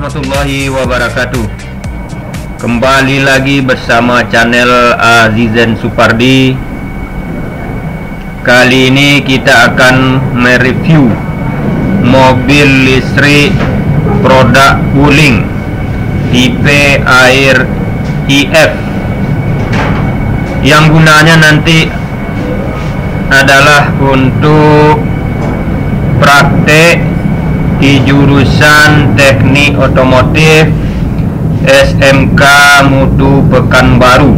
warahmatullahi wabarakatuh. Kembali lagi bersama channel Azizen Supardi. Kali ini kita akan mereview mobil listrik produk Wuling tipe Air EF yang gunanya nanti adalah untuk praktek di jurusan Teknik Otomotif SMK Mutu Pekanbaru.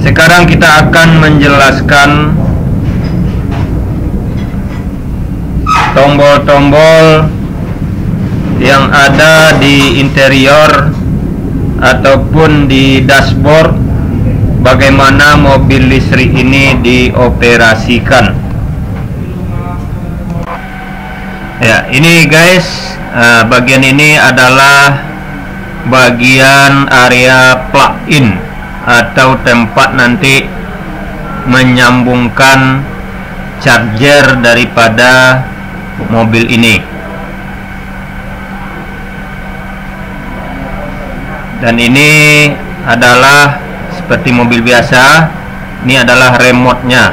Sekarang kita akan menjelaskan tombol-tombol yang ada di interior ataupun di dashboard, bagaimana mobil listrik ini dioperasikan. Ya, ini guys, bagian ini adalah bagian area plug-in atau tempat nanti menyambungkan charger daripada mobil ini. Dan ini adalah seperti mobil biasa, ini adalah remote-nya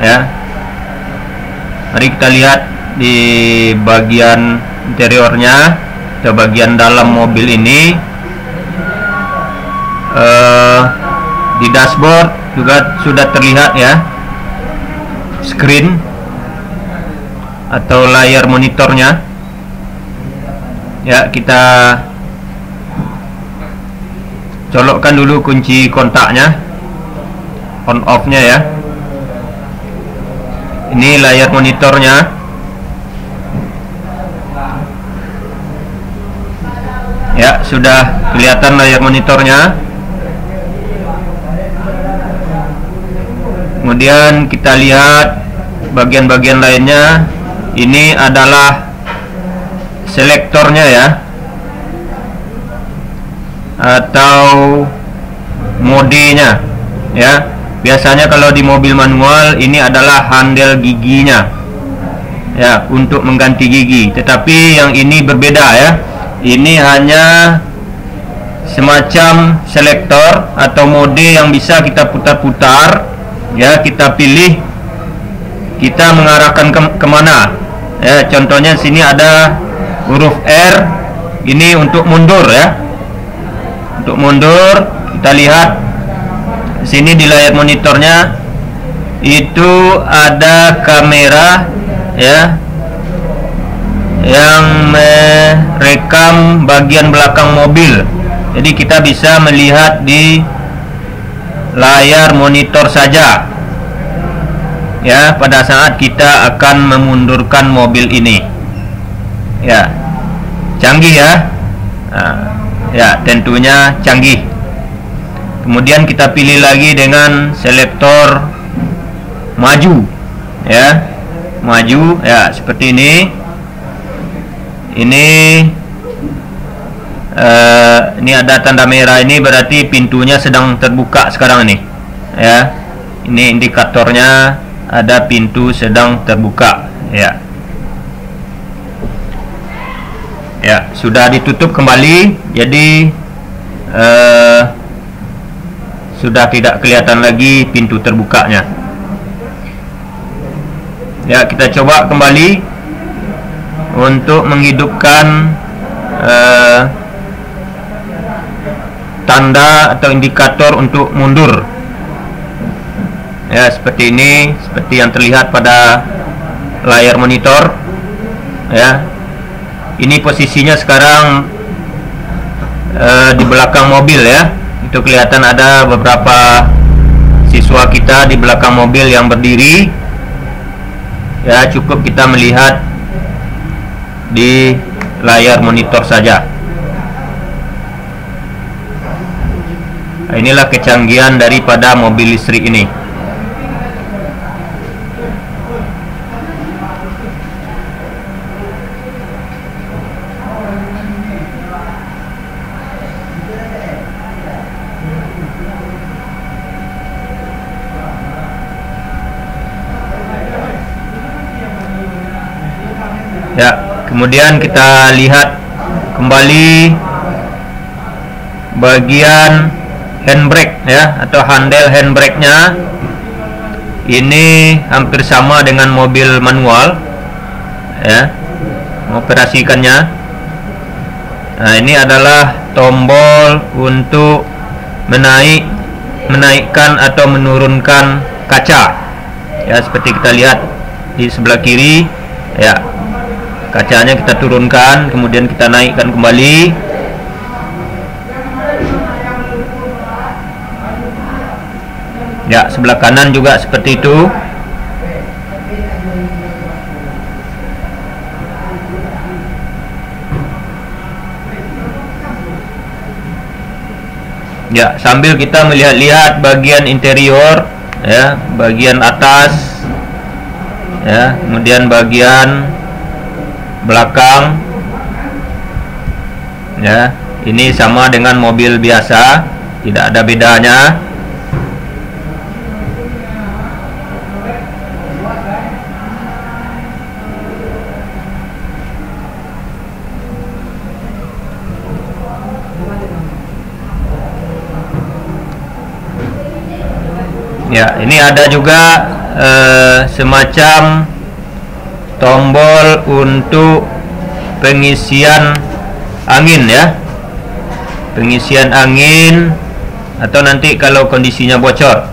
ya. Mari kita lihat di bagian interiornya atau bagian dalam mobil ini. Di dashboard juga sudah terlihat ya, screen atau layar monitornya ya. Kita colokkan dulu kunci kontaknya, on off nya ya. Ini layar monitornya ya, sudah kelihatan layar monitornya. Kemudian kita lihat bagian-bagian lainnya. Ini adalah selektornya ya, atau modenya ya. Biasanya kalau di mobil manual ini adalah handle giginya ya, untuk mengganti gigi. Tetapi yang ini berbeda ya. Ini hanya semacam selektor atau mode yang bisa kita putar-putar ya. Kita pilih kita mengarahkan kemana ya. Contohnya sini ada huruf R, ini untuk mundur ya. Untuk mundur, kita lihat sini di layar monitornya itu ada kamera ya, yang merekam bagian belakang mobil. Jadi kita bisa melihat di layar monitor saja ya, pada saat kita akan memundurkan mobil ini ya. Canggih ya. Ya, tentunya canggih. Kemudian kita pilih lagi dengan selektor maju ya, maju ya, seperti ini. Ini ada tanda merah, ini berarti pintunya sedang terbuka sekarang ini ya. Ini indikatornya ada pintu sedang terbuka ya. Ya, sudah ditutup kembali, jadi sudah tidak kelihatan lagi pintu terbukanya. Ya, kita coba kembali untuk menghidupkan tanda atau indikator untuk mundur ya, seperti ini, seperti yang terlihat pada layar monitor ya. Ini posisinya sekarang di belakang mobil ya. Itu kelihatan ada beberapa siswa kita di belakang mobil yang berdiri ya. Cukup kita melihat di layar monitor saja. Nah, inilah kecanggihan daripada mobil listrik ini. Ya, Kemudian kita lihat kembali bagian handbrake ya, atau handle handbrake-nya. Ini hampir sama dengan mobil manual ya, mengoperasikannya. Nah, ini adalah tombol untuk menaikkan atau menurunkan kaca ya, seperti kita lihat di sebelah kiri ya. Kacanya kita turunkan, kemudian kita naikkan kembali. Ya, sebelah kanan juga seperti itu. Ya, sambil kita melihat-lihat bagian interior ya, bagian atas ya, kemudian bagian belakang ya. Ini sama dengan mobil biasa, tidak ada bedanya. Ya, ini ada juga semacam tombol untuk pengisian angin ya, pengisian angin atau nanti kalau kondisinya bocor.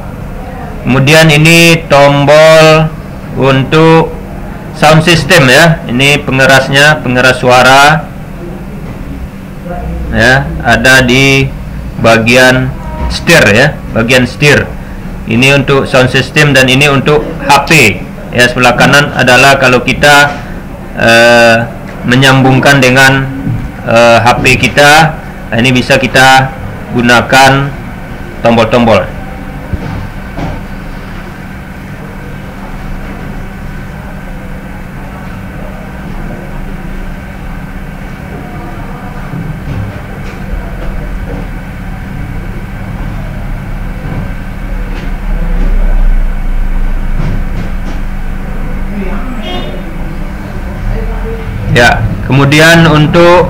Kemudian ini tombol untuk sound system ya, ini pengerasnya, pengeras suara ya, ada di bagian setir ya, bagian setir. Ini untuk sound system dan ini untuk HP ya. Sebelah kanan adalah kalau kita menyambungkan dengan HP kita. Nah, ini bisa kita gunakan tombol-tombol. Ya, kemudian untuk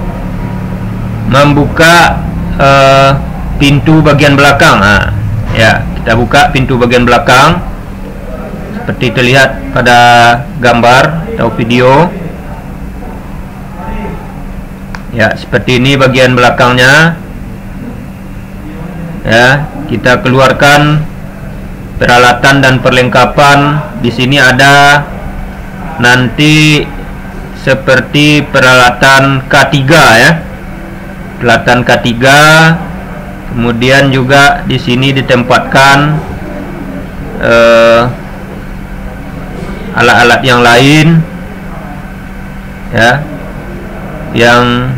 membuka pintu bagian belakang, nah, ya kita buka pintu bagian belakang seperti terlihat pada gambar atau video. Ya, seperti ini bagian belakangnya. Ya, kita keluarkan peralatan dan perlengkapan. Di sini ada nanti seperti peralatan K3 ya, peralatan K3. Kemudian juga di sini ditempatkan alat-alat yang lain ya, yang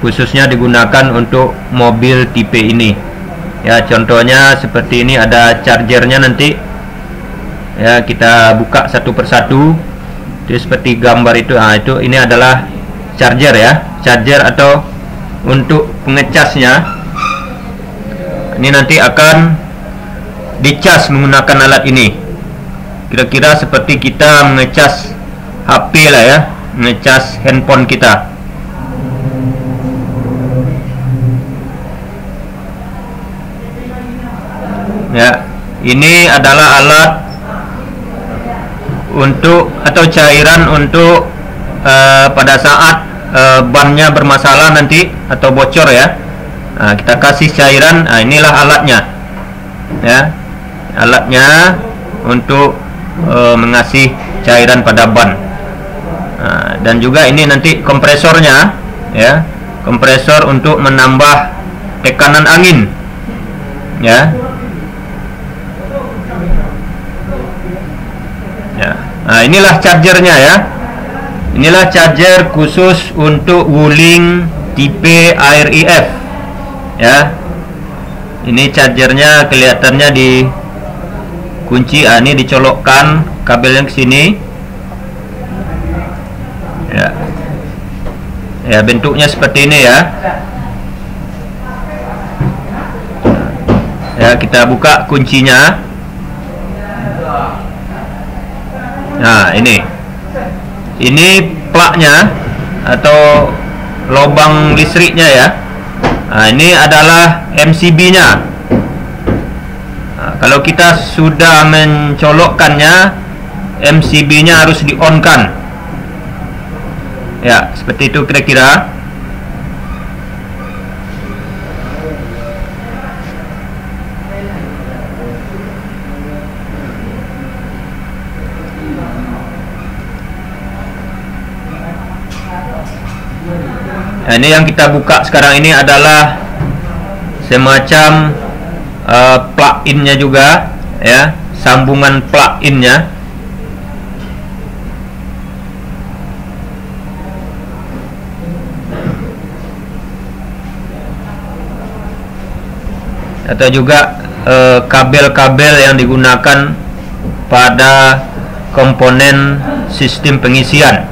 khususnya digunakan untuk mobil tipe ini ya. Contohnya seperti ini, ada chargernya nanti ya, kita buka satu persatu. Itu seperti gambar itu. Nah, itu ini adalah charger ya, charger atau untuk pengecasnya. Ini nanti akan dicas menggunakan alat ini. Kira-kira seperti kita mengecas HP lah ya, mengecas handphone kita. Ya, ini adalah alat untuk atau cairan untuk pada saat bannya bermasalah nanti atau bocor ya. Nah, kita kasih cairan. Nah, inilah alatnya ya, alatnya untuk mengasih cairan pada ban. Nah, dan juga ini nanti kompresornya ya, kompresor untuk menambah tekanan angin ya. Nah, inilah chargernya ya. Inilah charger khusus untuk Wuling tipe AirEF ya. Ini chargernya kelihatannya di kunci. Ini dicolokkan kabelnya ke sini ya. Ya, bentuknya seperti ini ya. Ya, kita buka kuncinya. Nah, ini plaknya atau lubang listriknya ya. Nah, ini adalah MCB-nya. Nah, kalau kita sudah mencolokkannya, MCB-nya harus di-on-kan. Ya, seperti itu kira-kira. Nah, ini yang kita buka sekarang ini adalah semacam plug-in-nya juga ya, sambungan plug-in-nya. Atau juga kabel-kabel yang digunakan pada komponen sistem pengisian.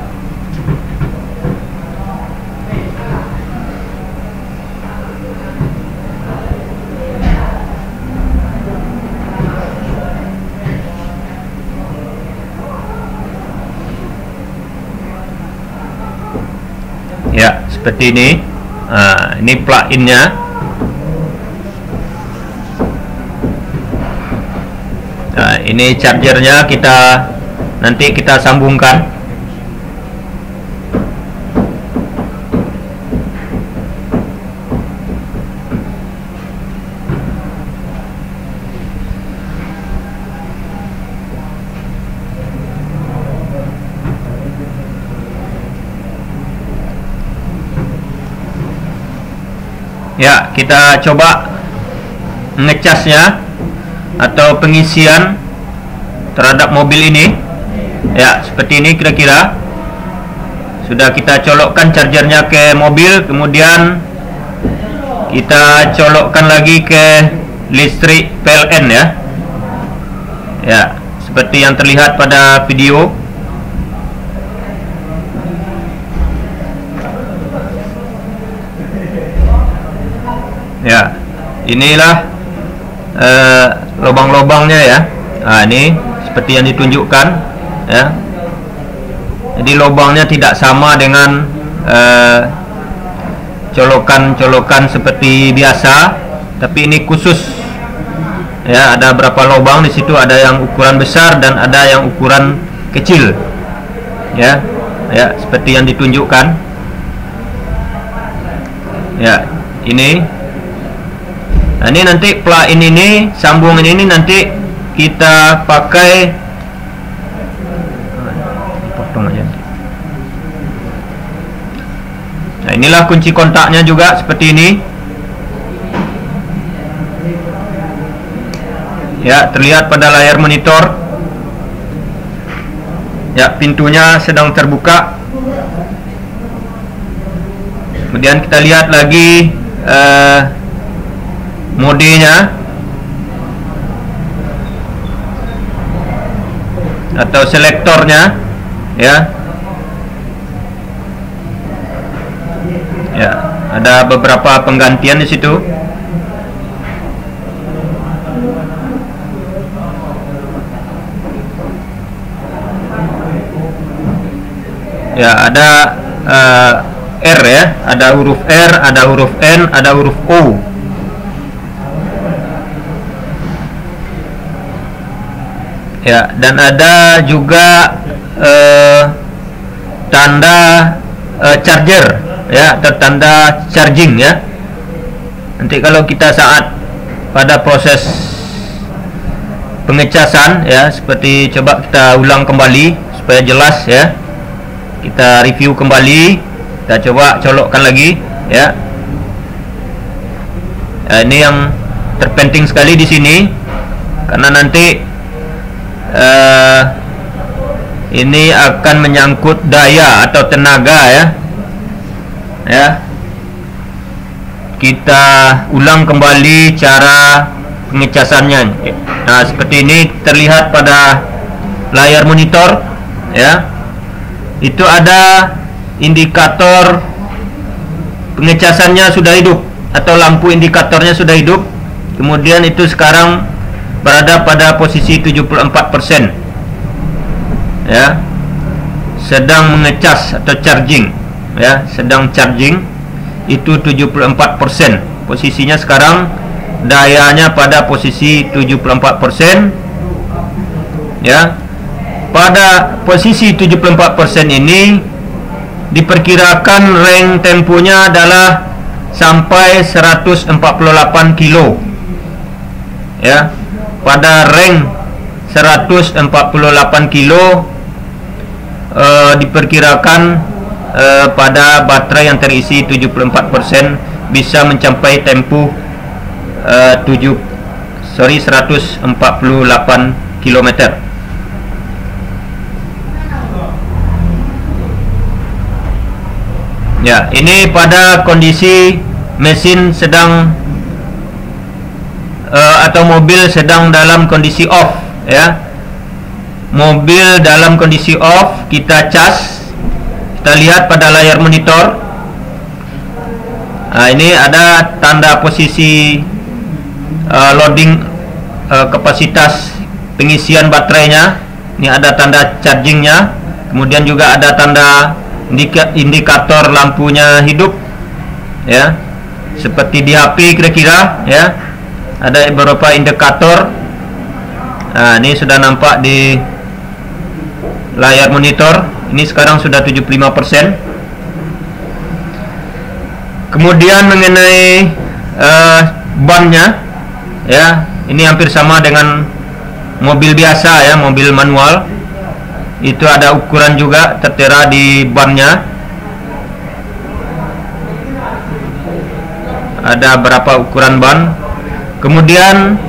Ya, seperti ini. Nah, ini plug-in-nya. Nah, ini chargernya, nanti kita sambungkan. Ya, kita coba ngecasnya atau pengisian terhadap mobil ini. Ya, seperti ini kira-kira. Sudah kita colokkan chargernya ke mobil, kemudian kita colokkan lagi ke listrik PLN ya. Ya, seperti yang terlihat pada video. Ya, inilah lubang-lubangnya ya. Nah, ini seperti yang ditunjukkan ya. Jadi lubangnya tidak sama dengan colokan-colokan seperti biasa, tapi ini khusus ya. Ada berapa lubang di situ, ada yang ukuran besar dan ada yang ukuran kecil ya. Ya, seperti yang ditunjukkan ya. Ini nah, ini nanti plug-in ini, sambungan ini nanti kita pakai. Potong aja. Nah, inilah kunci kontaknya juga seperti ini. Ya, terlihat pada layar monitor. Ya, pintunya sedang terbuka. Kemudian kita lihat lagi modenya atau selektornya ya. Ya, ada beberapa penggantian di situ. Ya, ada R ya, ada huruf R, ada huruf N, ada huruf O. Ya, dan ada juga tanda charger ya, atau tanda charging ya. Nanti kalau kita saat pada proses pengecasan ya, seperti coba kita ulang kembali supaya jelas ya. Kita review kembali, kita coba colokkan lagi ya. Ini yang terpenting sekali di sini, karena nanti ini akan menyangkut daya atau tenaga ya. Ya, kita ulang kembali cara pengecasannya. Nah, seperti ini terlihat pada layar monitor ya. Itu ada indikator pengecasannya sudah hidup atau lampu indikatornya sudah hidup. Kemudian itu sekarang berada pada posisi 74% ya, sedang mengecas atau charging ya, sedang charging, itu 74%. Posisinya sekarang dayanya pada posisi 74%, ya. Pada posisi 74% ini diperkirakan range temponya adalah sampai 148 kilo, ya. Pada range 148 kilo diperkirakan pada baterai yang terisi 74% bisa mencapai tempuh 148 km. Ya, ini pada kondisi mesin sedang atau mobil sedang dalam kondisi off, ya. Mobil dalam kondisi off, kita cas, kita lihat pada layar monitor. Nah, ini ada tanda posisi loading kapasitas pengisian baterainya. Ini ada tanda chargingnya, kemudian juga ada tanda indikator lampunya hidup, ya, seperti di HP kira-kira, ya. Ada beberapa indikator. Nah, ini sudah nampak di layar monitor. Ini sekarang sudah 75%. Kemudian mengenai bannya, ya, ini hampir sama dengan mobil biasa, ya, mobil manual. Itu ada ukuran juga tertera di bannya. Ada berapa ukuran ban. Kemudian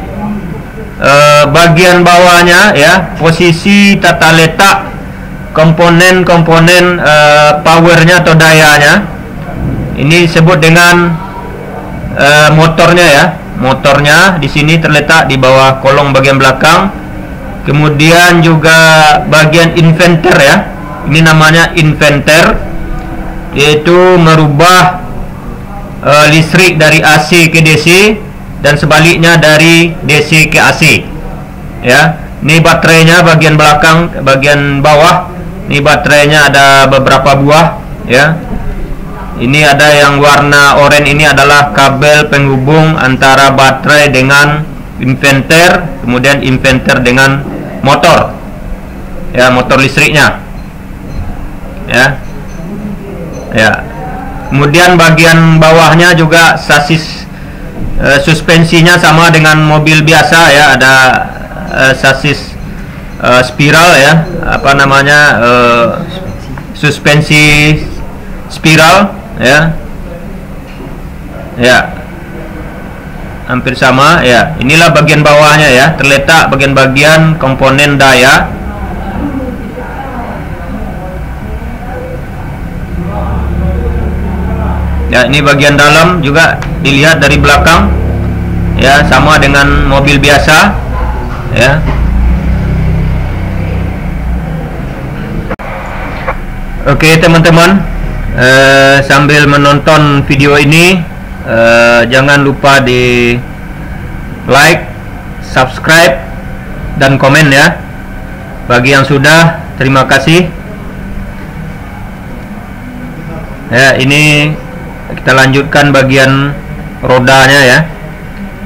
bagian bawahnya, ya, posisi tata letak komponen-komponen powernya atau dayanya. Ini disebut dengan motornya, ya. Motornya di sini terletak di bawah kolong bagian belakang. Kemudian juga bagian inverter, ya. Ini namanya inverter, yaitu merubah listrik dari AC ke DC dan sebaliknya dari DC ke AC, ya. Ini baterainya bagian belakang, bagian bawah. Ini baterainya ada beberapa buah, ya. Ini ada yang warna oranye, ini adalah kabel penghubung antara baterai dengan inverter, kemudian inverter dengan motor, ya, motor listriknya, ya. Ya. Kemudian bagian bawahnya juga sasis suspensinya sama dengan mobil biasa, ya. Ada sasis spiral, ya, apa namanya, suspensi spiral, ya. Ya, hampir sama, ya. Inilah bagian bawahnya, ya, terletak bagian-bagian komponen daya. Ya, ini bagian dalam juga dilihat dari belakang, ya, sama dengan mobil biasa, ya. Oke, teman-teman, sambil menonton video ini, jangan lupa di like, subscribe, dan komen, ya. Bagi yang sudah, terima kasih. Ya, ini kita lanjutkan bagian rodanya, ya.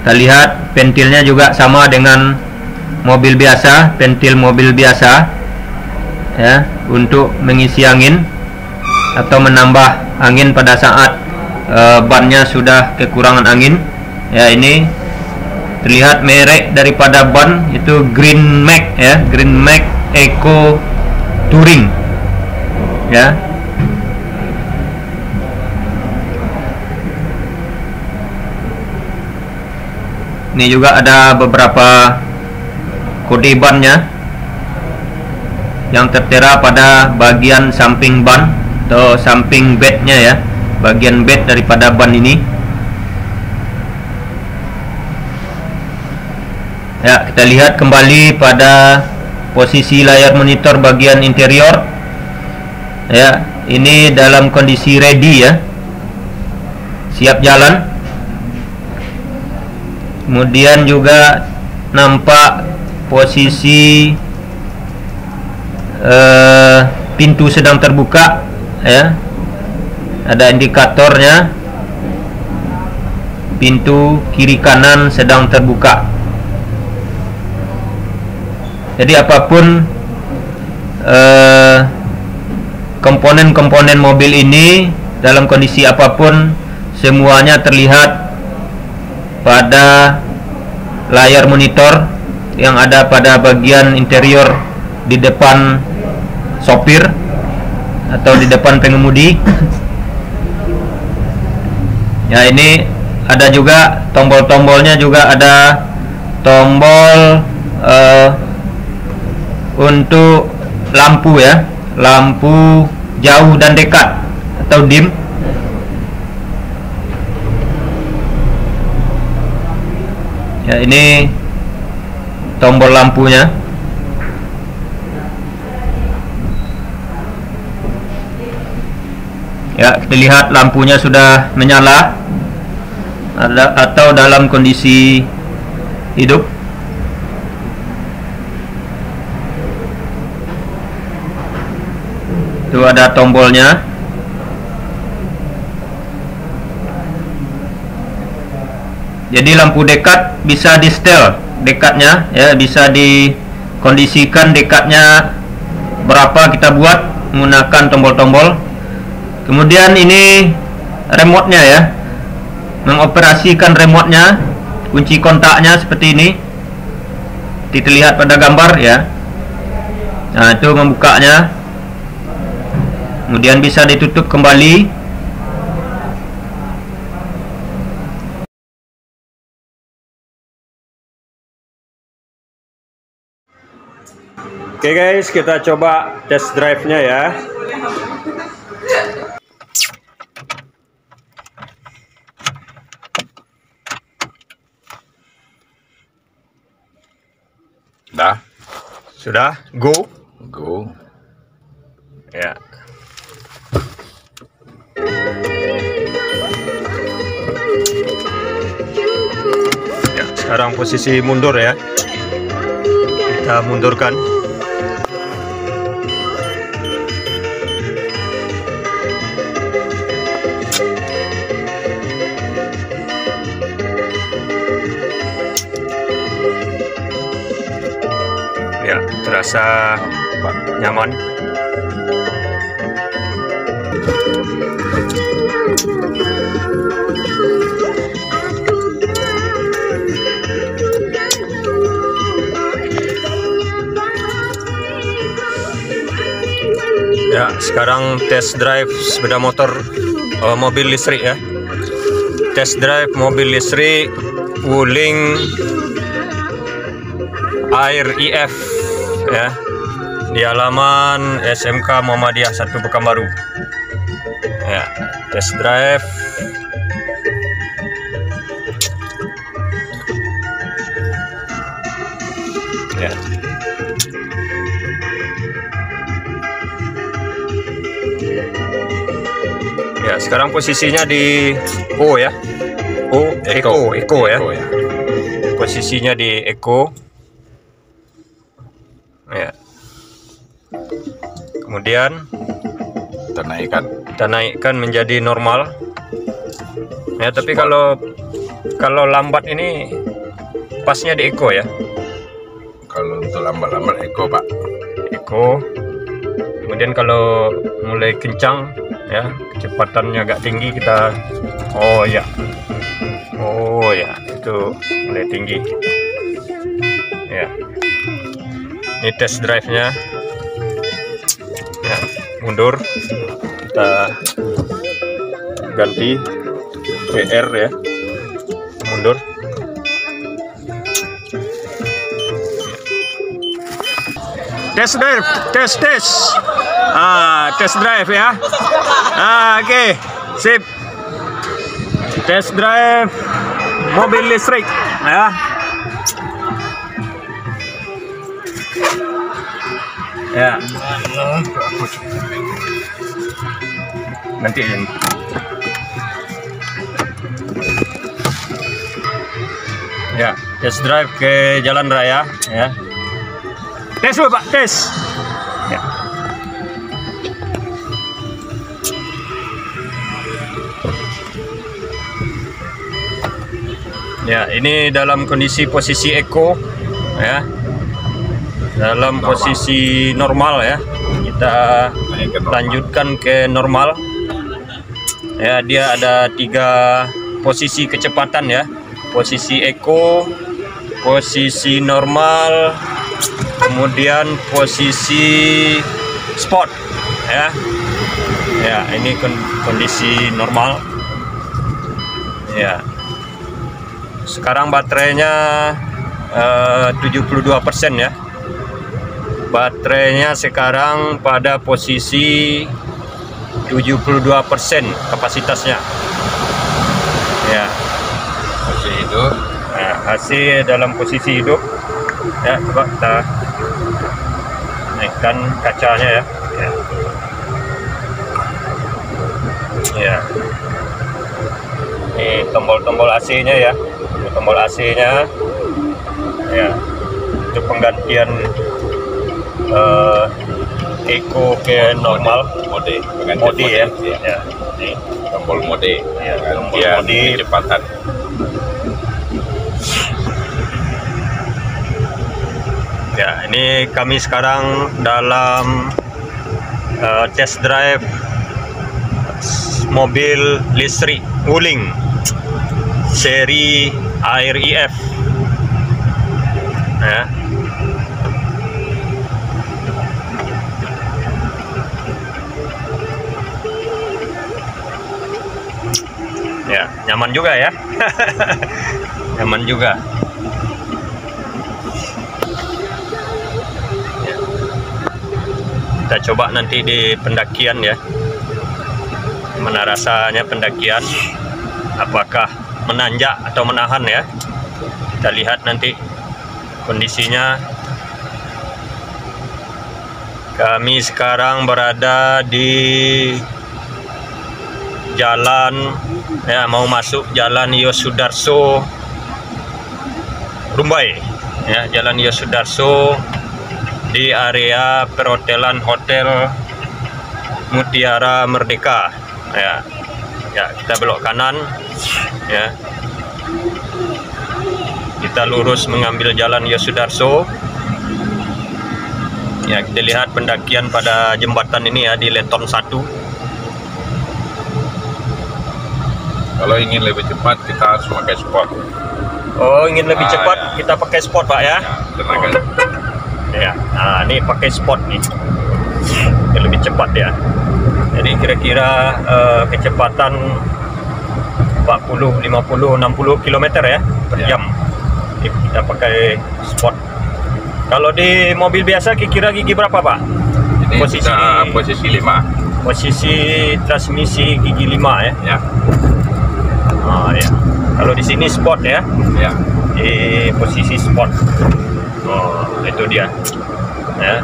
Kita lihat pentilnya juga sama dengan mobil biasa, pentil mobil biasa, ya, untuk mengisi angin atau menambah angin pada saat bannya sudah kekurangan angin, ya. Ini terlihat merek daripada ban itu Green Max, ya, Green Max Eco Touring, ya. Ini juga ada beberapa kode bannya yang tertera pada bagian samping ban atau samping bednya, ya, bagian bed daripada ban ini. Ya, kita lihat kembali pada posisi layar monitor bagian interior, ya. Ini dalam kondisi ready, ya, siap jalan. Kemudian juga nampak posisi pintu sedang terbuka, ya. ada indikatornya, pintu kiri kanan sedang terbuka. Jadi apapun komponen-komponen mobil ini dalam kondisi apapun semuanya terlihat pada layar monitor yang ada pada bagian interior di depan sopir atau di depan pengemudi. Ya, ini ada juga tombol-tombolnya, juga ada tombol untuk lampu ya, lampu jauh dan dekat atau dim. Ya, ini tombol lampunya. Ya, kita lihat lampunya sudah menyala atau dalam kondisi hidup. Itu ada tombolnya. Jadi lampu dekat bisa di setel dekatnya ya, bisa dikondisikan dekatnya berapa kita buat menggunakan tombol-tombol. Kemudian ini remote-nya ya, mengoperasikan remote-nya, kunci kontaknya seperti ini, terlihat pada gambar ya. Nah, itu membukanya, kemudian bisa ditutup kembali. Oke guys, kita coba test drive-nya ya. Sudah? Go? Go. Ya. Ya, sekarang posisi mundur ya. Kita mundurkan. Ya, terasa nyaman. Ya, sekarang test drive sepeda motor mobil listrik ya. Test drive mobil listrik Wuling Air IF ya, di halaman SMK Muhammadiyah 1 Pekanbaru. Ya, test drive. Ya. Ya, sekarang posisinya di O ya. Eco ya. Posisinya di Eco. Ya. Kemudian kita naikkan menjadi normal. Ya, tapi kalau lambat ini pasnya di Eco ya. Kalau untuk lambat-lambat Eco, Pak. Eco. Kemudian kalau mulai kencang ya, kecepatannya agak tinggi, kita oh ya, itu mulai tinggi ya. Ini test drive-nya ya, mundur, kita ganti PR ya, mundur. Test drive, test drive ya. Oke, sip. Test drive mobil listrik ya. Ya. Nanti ini. Ya, test drive ke jalan raya ya. Tes dulu Pak, tes. Ya. Ya, ini dalam kondisi posisi eco ya. Dalam posisi normal ya. Kita lanjutkan ke normal. Ya, dia ada 3 posisi kecepatan ya. Posisi eco, posisi normal, kemudian posisi sport ya. Ya, ini kondisi normal. Ya. Sekarang baterainya 72% ya. Baterainya sekarang pada posisi 72% kapasitasnya. Ya. Masih hidup. Nah, hasil dalam posisi hidup. Ya, coba kita naikkan kacanya ya. Ya. Ya. Ini tombol-tombol AC-nya ya. Ini tombol AC-nya. Ya. Itu penggantian eco ke normal mode ya. Ya. Ini Tombol mode. ya, tombol Gantian mode. kecepatan. Ya, ini kami sekarang dalam test drive mobil listrik Wuling seri Air EF ya. Ya, nyaman juga ya. Nyaman juga. Ya. Kita coba nanti di pendakian ya. Gimana rasanya pendakian? Apakah menanjak atau menahan ya? Kita lihat nanti kondisinya. Kami sekarang berada di jalan ya, mau masuk jalan Yosudarso Rumbai ya, jalan Yosudarso di area perhotelan Hotel Mutiara Merdeka ya. Ya, kita belok kanan ya. Kita lurus mengambil jalan Yosudarso. Ya, kita lihat pendakian pada jembatan ini ya di Leton 1. Kalau ingin lebih cepat kita harus pakai sport. Oh, ingin lebih cepat ya. kita pakai sport Pak ya. Tenaga. Ya, nah ini pakai sport nih. Yang lebih cepat ya. Jadi kira-kira kecepatan 40, 50, 60 km ya per jam. Ini kita pakai sport. Kalau di mobil biasa kira-kira gigi berapa Pak? Ini Posisi posisi 5. Posisi transmisi gigi 5 ya. Ya. Oh ya. Kalau di sini sport ya. Ya. Di posisi sport. Oh, itu dia. Ya.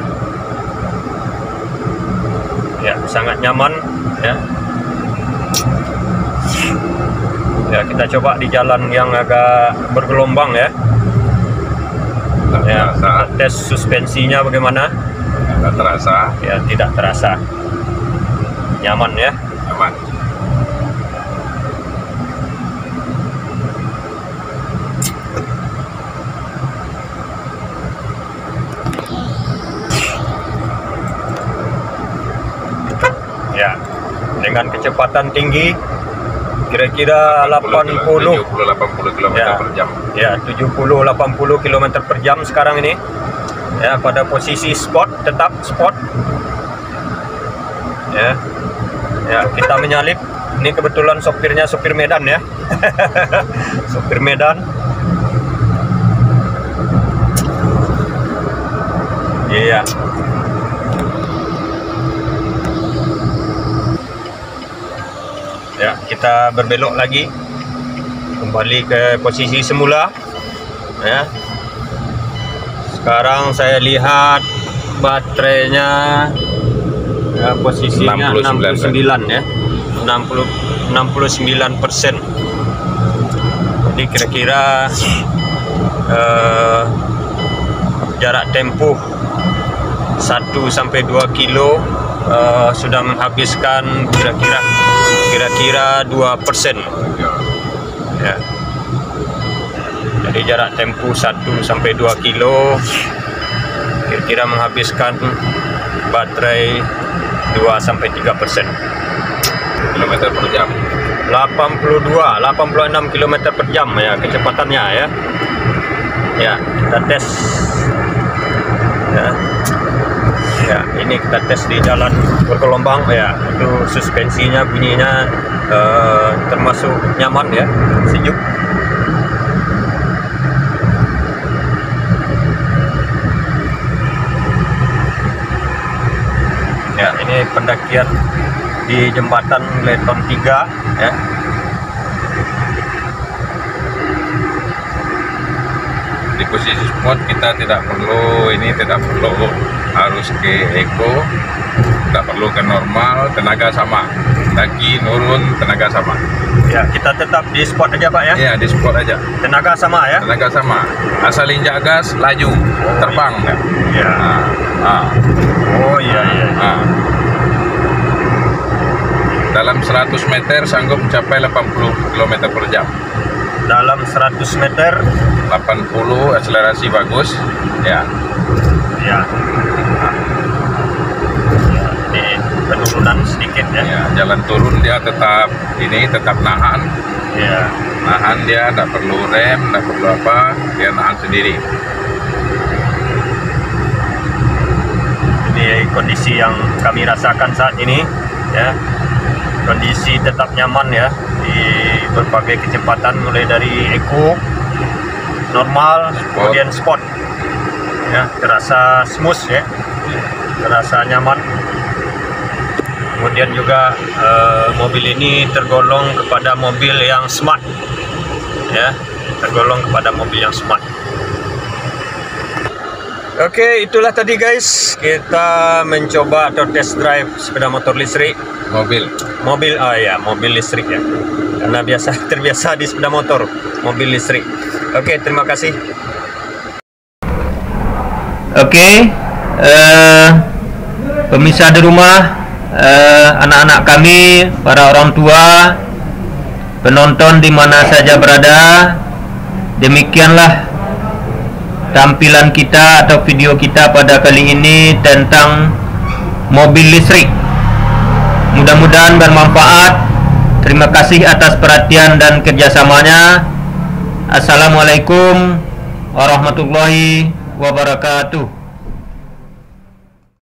Ya, sangat nyaman ya. Ya, kita coba di jalan yang agak bergelombang ya. Ya, Terasa. tes suspensinya bagaimana? Tidak terasa. Ya, tidak terasa. Nyaman ya. Aman. Ya, dengan kecepatan tinggi kira-kira 80 km ya, per jam. ya 70-80 km per jam sekarang ini ya, pada posisi sport, tetap sport ya. Ya, kita menyalip. Ini kebetulan sopirnya sopir Medan ya. Sopir Medan. Iya. Ya, kita berbelok lagi kembali ke posisi semula ya. Sekarang saya lihat baterainya ya, posisinya 69 ya, 69%. Jadi kira-kira jarak tempuh 1 sampai 2 kilo sudah menghabiskan kira-kira 2% ya. Jadi jarak tempuh 1 sampai 2 kilo, kira-kira menghabiskan baterai 2 sampai 3%. Kilometer per jam. 86 km per jam ya kecepatannya ya. Ya, kita tes. Ya, ini kita tes di jalan bergelombang ya. Itu suspensinya bunyinya termasuk nyaman ya, sejuk. Ya, ini pendakian di jembatan Leton 3 ya. Di posisi sport kita tidak perlu harus ke eco, tidak perlu ke normal, tenaga sama, daki nurun tenaga sama. Ya, kita tetap di sport aja Pak ya. Iya, di sport aja, Tenaga sama ya. tenaga sama, asal injak gas laju terbang ya. Ya. Oh iya. Dalam 100 meter sanggup mencapai 80 km per jam. Dalam 100 meter 80 akselerasi bagus ya. ya. Ini penurunan sedikit ya. Ya, jalan turun dia tetap nahan. Ya. Nahan, dia tidak perlu rem, tidak perlu apa, dia nahan sendiri. Ini kondisi yang kami rasakan saat ini ya. Kondisi tetap nyaman ya di berbagai kecepatan, mulai dari eco, normal, kemudian sport ya, terasa smooth ya, terasa nyaman. Kemudian juga mobil ini tergolong kepada mobil yang smart ya, tergolong kepada mobil yang smart. Oke, itulah tadi guys, kita mencoba atau test drive sepeda motor listrik. Mobil listrik ya, karena terbiasa di sepeda motor, mobil listrik. Oke, terima kasih. Oke, pemirsa di rumah, anak-anak kami, para orang tua, penonton di mana saja berada, demikianlah tampilan kita atau video kita pada kali ini tentang mobil listrik. Mudah-mudahan bermanfaat. Terima kasih atas perhatian dan kerjasamanya. Assalamualaikum warahmatullahi wabarakatuh.